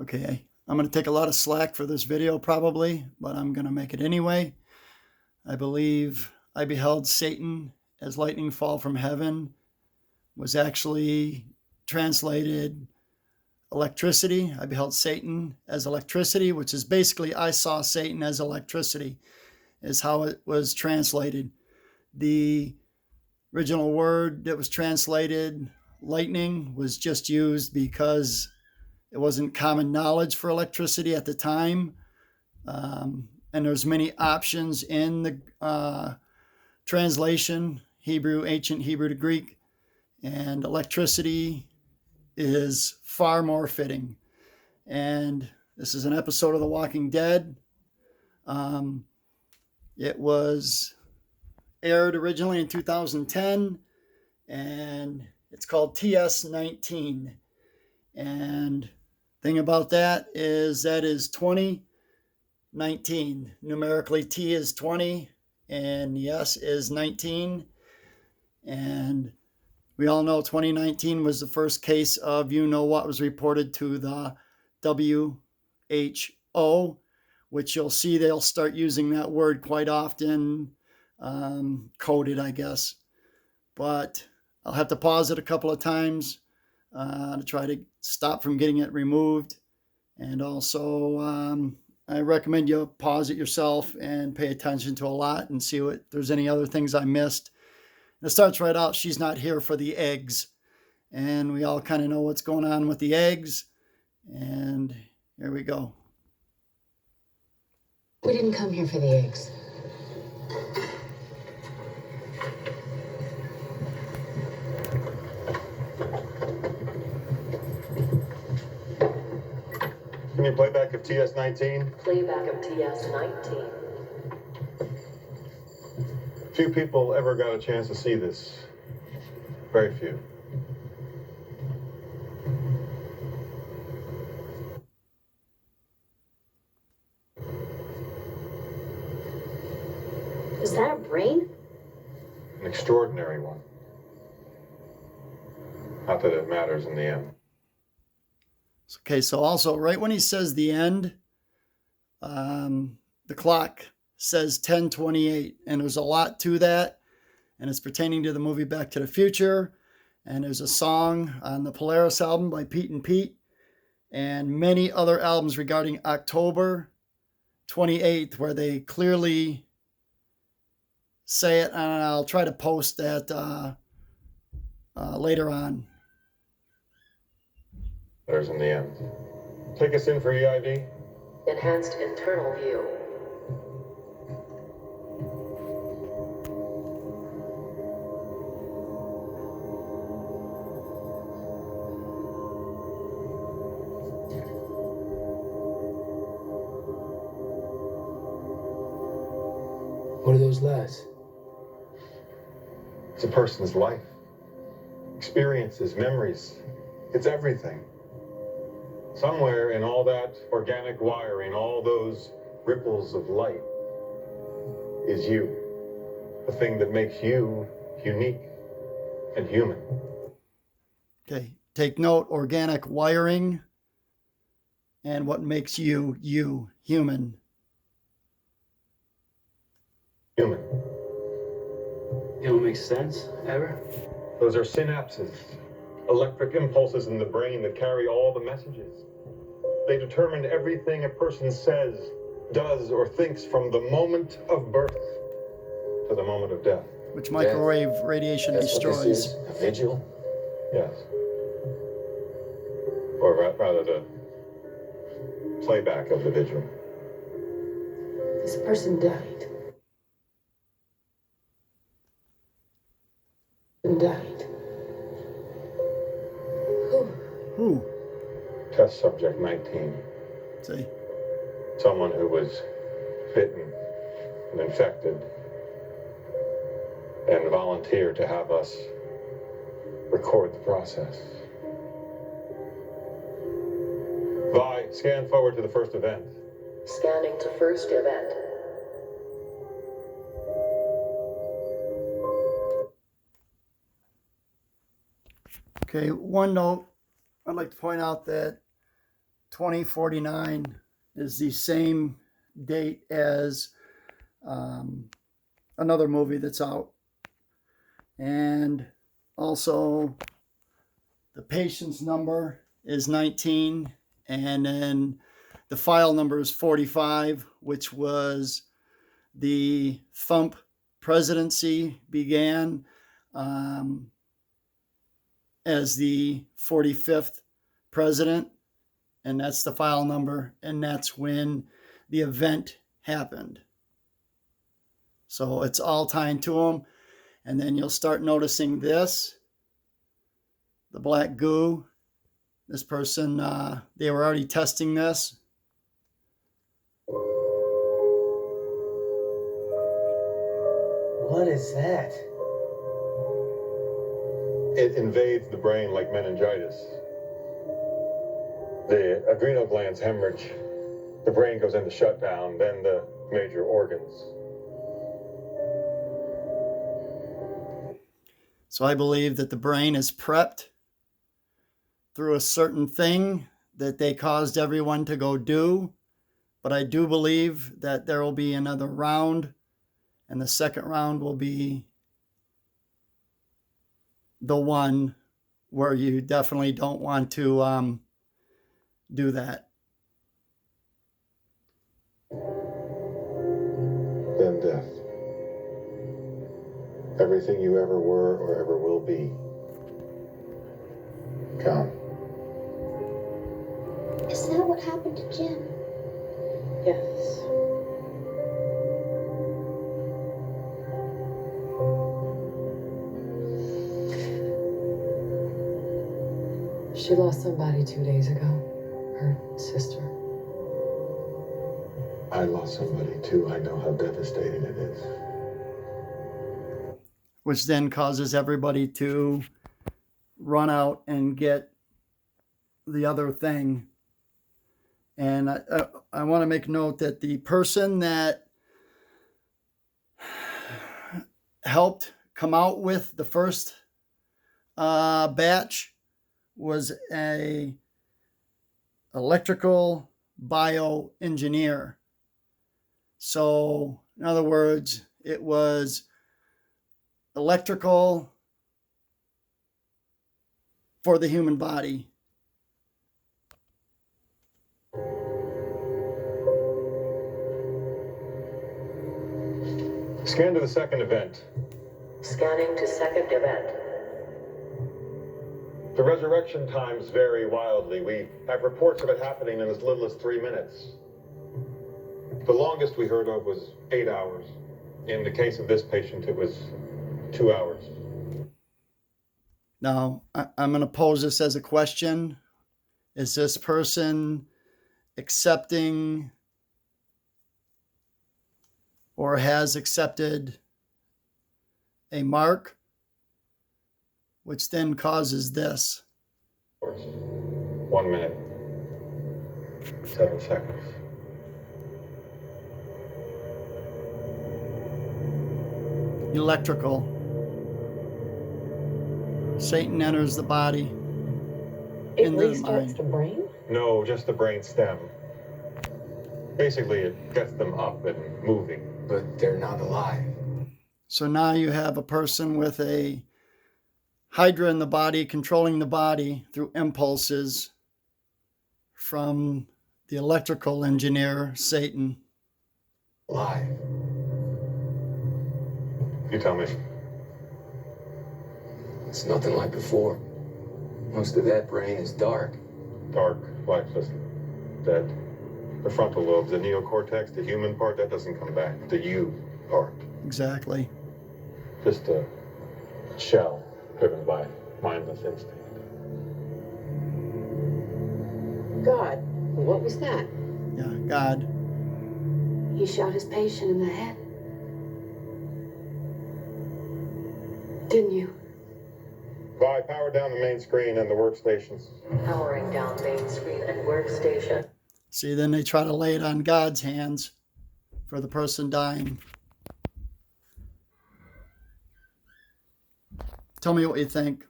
Okay, I'm going to take a lot of slack for this video probably, but I'm going to make it anyway. I believe I beheld Satan as lightning fall from heaven was actually translated electricity. I beheld Satan as electricity, which is basically I saw Satan as electricity, is how it was translated. The original word that was translated lightning was just used because it wasn't common knowledge for electricity at the time. And there's many options in the translation, Hebrew, ancient Hebrew to Greek, and electricity is far more fitting. And this is an episode of The Walking Dead. It was aired originally in 2010, and it's called TS19. And thing about that is 2019. Numerically, T is 20 and S is 19. And we all know 2019 was the first case of what was reported to the WHO, which you'll see they'll start using that word quite often, coded, I guess. But I'll have to pause it a couple of times to try to stop from getting it removed. And also, I recommend you pause it yourself and pay attention to a lot and see if there's any other things I missed. And it starts right out, she's not here for the eggs. And we all kind of know what's going on with the eggs. And here we go. We didn't come here for the eggs. Can you playback of TS19? Playback of TS19. Few people ever got a chance to see this. Very few. Is that a brain? An extraordinary one. Not that it matters in the end. Okay, so also right when he says the end, the clock says 10:28, and there's a lot to that, and it's pertaining to the movie Back to the Future, and there's a song on the Polaris album by Pete and Pete, and many other albums regarding October 28th, where they clearly say it, and I'll try to post that later on. There's in the end. Take us in for EID. Enhanced internal view. What are those lights? It's a person's life. Experiences, memories. It's everything. Somewhere in all that organic wiring, all those ripples of light, is you. The thing that makes you unique and human. Okay, take note, organic wiring and what makes you human. Human. It don't make sense, ever? Those are synapses, electric impulses in the brain that carry all the messages. They determine everything a person says, does, or thinks from the moment of birth to the moment of death. Which microwave radiation destroys. What this is? A vigil? Yes. Or rather, the playback of the vigil. This person died. And died. Who? Test subject 19. See? Someone who was bitten and infected and volunteered to have us record the process. Vi, scan forward to the first event. Scanning to first event. Okay, one note, I'd like to point out that 2049 is the same date as another movie that's out. And also the patient's number is 19, and then the file number is 45, which was the Thump presidency began as the 45th president, and that's the file number, and that's when the event happened. So it's all tied to them. And then you'll start noticing this, the black goo. This person, they were already testing this. What is that? It invades the brain like meningitis. The adrenal glands hemorrhage, the brain goes into shutdown, then the major organs. So I believe that the brain is prepped through a certain thing that they caused everyone to go do. But I do believe that there will be another round, and the second round will be the one where you definitely don't want to do that. Then death. Everything you ever were or ever will be. Come. Is that what happened to Jim? Yes. She lost somebody 2 days ago. Her sister. I lost somebody too. I know how devastating it is. Which then causes everybody to run out and get the other thing. And I want to make note that the person that helped come out with the first batch was a electrical bioengineer. So in other words, it was electrical for the human body. Scan to the second event. Scanning to second event. The resurrection times vary wildly. We have reports of it happening in as little as 3 minutes. The longest we heard of was 8 hours. In the case of this patient, it was 2 hours. Now, I'm going to pose this as a question. Is this person accepting or has accepted a mark, which then causes this? 1 minute, 7 seconds. Electrical. Satan enters the body. It In the restarts mind. the brain? No, just the brain stem. Basically, it gets them up and moving. But they're not alive. So now you have a person with a Hydra in the body, controlling the body through impulses from the electrical engineer, Satan. Alive. You tell me. It's nothing like before. Most of that brain is dark. Dark, lifeless, dead. The frontal lobe, the neocortex, the human part, that doesn't come back. The you part. Exactly. Just a shell driven by mindless instinct. God, what was that? Yeah, God. He shot his patient in the head. Didn't you? Vi, power down the main screen and the workstations. Powering down main screen and workstation. See, then they try to lay it on God's hands for the person dying. Tell me what you think.